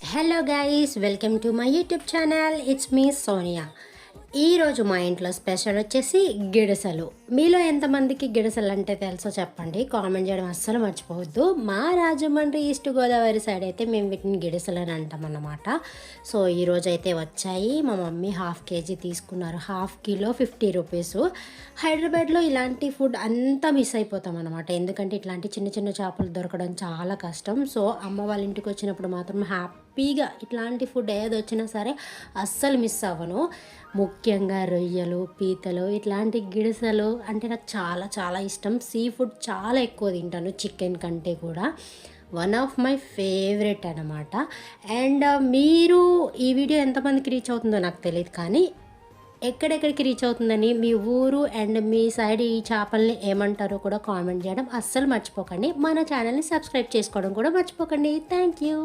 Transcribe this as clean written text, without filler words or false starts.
Hello guys, welcome to my YouTube channel. It's me Sonia. ఈరోజు మా ఇంట్లో స్పెషల్ వచ్చేసి గిడసలు. మీలో ఎంతమందికి గిడసలు అంటే తెలుసో చెప్పండి, కామెంట్ చేయడం అస్సలు మర్చిపోవద్దు. మా రాజమండ్రి ఈస్ట్ గోదావరి సైడ్ అయితే మేము వీటిని గిడసలు అని అంటాం అన్నమాట. సో ఈరోజు అయితే వచ్చాయి. మా మమ్మీ హాఫ్ కేజీ తీసుకున్నారు, హాఫ్ కిలో 50 రూపీస్. హైదరాబాద్లో ఇలాంటి ఫుడ్ అంతా మిస్ అయిపోతాం అనమాట, ఎందుకంటే ఇట్లాంటి చిన్న చిన్న చేపలు దొరకడం చాలా కష్టం. సో అమ్మ వాళ్ళ ఇంటికి వచ్చినప్పుడు మాత్రం హ్యాపీగా ఇట్లాంటి ఫుడ్ ఏది వచ్చినా సరే అస్సలు మిస్ అవ్వను. ముఖ్యంగా రొయ్యలు, పీతలు, ఇట్లాంటి గిడసలు అంటే నాకు చాలా చాలా ఇష్టం. సీ ఫుడ్ చాలా ఎక్కువ తింటాను, చికెన్ కంటే కూడా. వన్ ఆఫ్ మై ఫేవరెట్ అనమాట. అండ్ మీరు ఈ వీడియో ఎంతమందికి రీచ్ అవుతుందో నాకు తెలియదు, కానీ ఎక్కడెక్కడికి రీచ్ అవుతుందని మీ ఊరు అండ్ మీ సైడ్ ఈ చేపల్ని ఏమంటారో కూడా కామెంట్ చేయడం అస్సలు మర్చిపోకండి. మన ఛానల్ని సబ్స్క్రైబ్ చేసుకోవడం కూడా మర్చిపోకండి. Thank you.